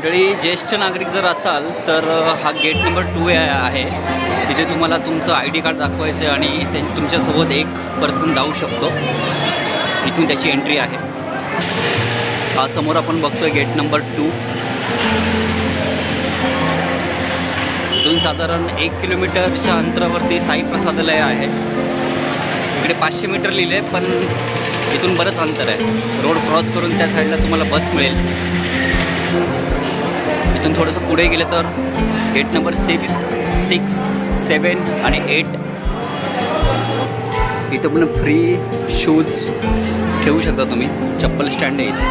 मंडळी, ज्येष्ठ नागरिक जर असाल तर हा गेट नंबर 2 आहे. तिथे तुम्हाला तुमचं ID कार्ड दाखवायचं आणि तुमच्यासोबत एक पर्सन जाऊ शकतो. इथून त्याची एंट्री आहे. हा समोर आपण बघतोय गेट नंबर 2. इथून साधारण 1 किलोमीटरच्या अंतरावरती साई प्रसादालय आहे. इकडे 500 मीटर लिहिले, पण इथून बरंच अंतर आहे. रोड क्रॉस करून त्या साईडला तुम्हाला बस मिळेल. इथून थोडंसं पुढे गेलं तर गेट नंबर 6, 7 आणि 8. इथं पण फ्री शूज ठेवू शकता तुम्ही. चप्पल स्टँड आहे इथे.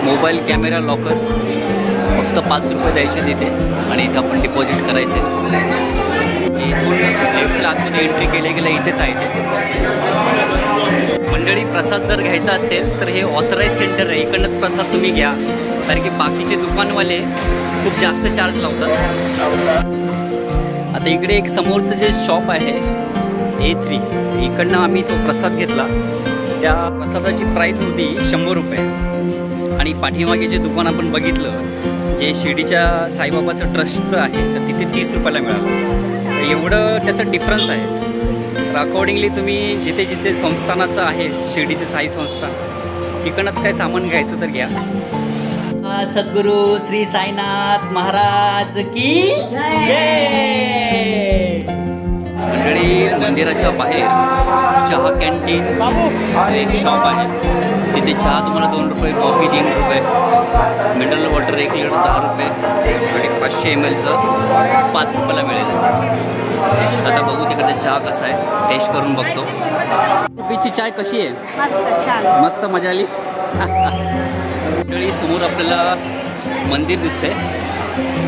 मोबाईल कॅमेरा लॉकर फक्त 5 रुपये द्यायचे तिथे आणि इथे आपण डिपॉझिट करायचे. इथून लेफ्टला आतमध्ये एंट्री केल्या इथेच आहे ते. मंडळी, प्रसाद जर घ्यायचा असेल तर हे ऑथराईज सेंटर आहे. इकडनंच प्रसाद तुम्ही घ्या, कारण की बाकीचे दुकानवाले खूप जास्त चार्ज लावतात. आता इकडे एक समोरचं जे शॉप आहे A3, इकडनं आम्ही तो प्रसाद घेतला. त्या प्रसादाची प्राईस होती 100 रुपये. आणि पाठीमागे जे दुकान आपण बघितलं, जे शिर्डीच्या साईबाबाचं ट्रस्टचं आहे, तर तिथे 30 रुपयाला मिळालं. तर एवढं त्याचा डिफरन्स आहे. तर अकॉर्डिंगली तुम्ही जिथे जिथे संस्थानाचं आहे, शिर्डीचे साई संस्थान, तिकडनंच काय सामान घ्यायचं तर घ्या. सद्गुरू श्री साईनाथ महाराज की जय. मंडळी, मंदिराच्या बाहेर चहा कॅन्टीनचं एक शॉप आहे. तिथे चहा तुम्हाला 2 रुपये, कॉफी 3 रुपये, मिनरल वॉटर 1 लिटर 10 रुपये आणि 500 ml 5 रुपयाला मिळेल. आता बघू तिकडे चहा कसा आहे, टेस्ट करून बघतो. रुपीची चाय कशी आहे? मस्त, छान, मस्त, मजा आली. मंडळी, समोर आपल्याला मंदिर दिसतंय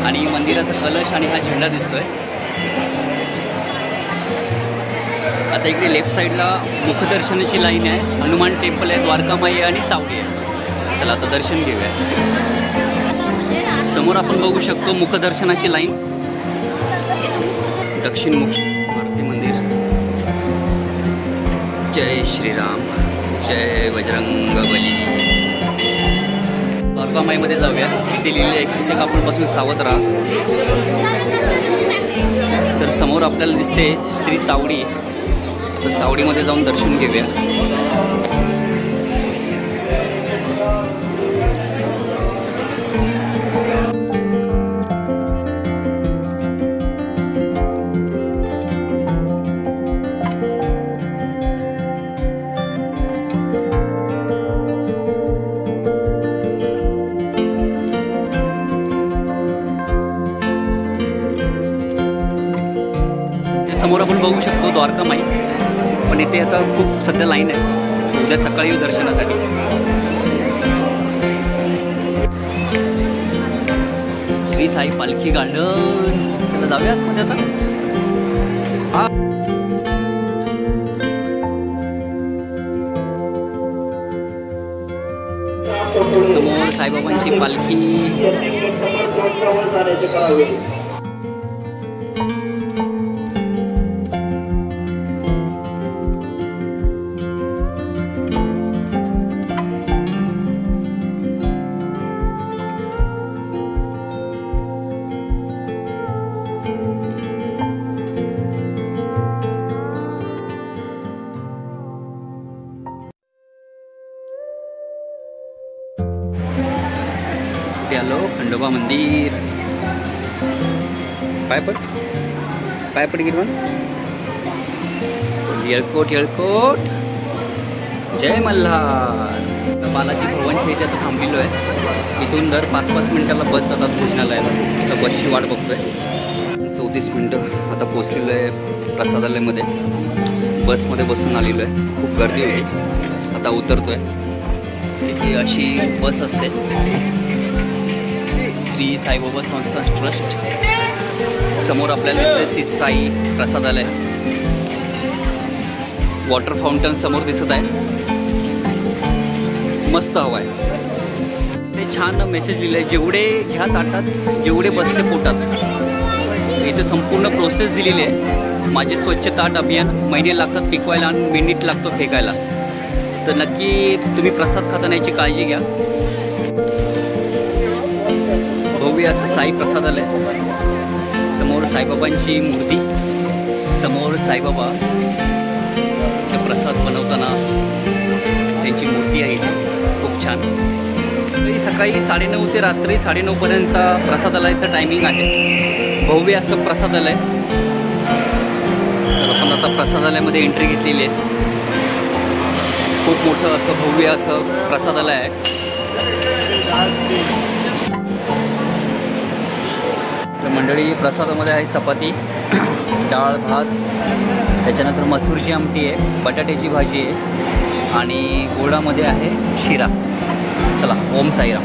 आणि मंदिराचा कलश आणि हा झेंडा दिसतोय. आता इकडे लेफ्ट साईडला मुखदर्शनाची लाईन आहे. हनुमान टेम्पल आहे, द्वारकामाई आणि चावडी आहे. चला आता दर्शन घेऊया. समोर आपण बघू शकतो मुखदर्शनाची लाईन. दक्षिणमुखी मारुती मंदिर. जय श्रीराम, जय बजरंगबली. द्वारकामाईमध्ये जाऊया. तिथे लिहिलेलं 21 एप्रिलपासून सावध राहा. तर समोर आपल्याला दिसते श्री चावडी. तर चावडीमध्ये जाऊन दर्शन घेऊया. ते समोर आपण बघू शकतो द्वारकामाई. पण इथे आता खूप सध्या लाईन आहे. उद्या सकाळी येऊ दर्शनासाठी. श्री साई पालखी गार्डन. चला जाऊया आतमध्ये आता. समोर साईबाबांची पालखी. आलो खंडोबा मंदिर. पायपट गिरवण. येळकोट येळकोट. जय मल्हार. बालाजी भवनच्या इथे आता थांबलेलो आहे. इथून दर 5-5 मिनिटाला बस जातात भोजनालयाला. आता बसची वाट बघतोय. 34 मिनटं आता पोचलेलो आहे प्रसादालयमध्ये. बसमध्ये बसून आलेलो आहे. खूप गर्दी होती. आता उतरतोय. ही अशी बस असते. श्री साईबाबा संस्थान ट्रस्ट. समोर आपल्याला दिसतंय श्री साई प्रसादालय. वॉटर फाउंटन समोर दिसत आहे. मस्त हवा आहे. ते छान मेसेज लिहिलं आहे, जेवढे घ्या ताटात जेवढे बसते पोटात. इथे संपूर्ण प्रोसेस दिलेली आहे. माझे स्वच्छ ताट अभियान महिने लागतात पिकवायला आणि मिनिट लागतो फेकायला. तर नक्की तुम्ही प्रसाद खाताना याची काळजी घ्या. भव्य असं साई प्रसादालय. समोर साईबाबांची मूर्ती, समोर साईबाबा प्रसाद बनवताना त्यांची मूर्ती आहे. खूप छान. सकाळी 9:30 ते रात्री 9:30पर्यंतचा प्रसादालयाचं टायमिंग आहे. भव्य असं प्रसादालय. तर आपण आता प्रसादालयामध्ये एंट्री घेतलेली आहे. खूप मोठं असं भव्य असं प्रसादालय आहे. तर मंडळी प्रसादामध्ये आहे चपाती, डाळ भात, त्याच्यानंतर मसूरची आमटी आहे, बटाट्याची भाजी आहे आणि गोडामध्ये आहे शिरा. चला, ओम साईराम.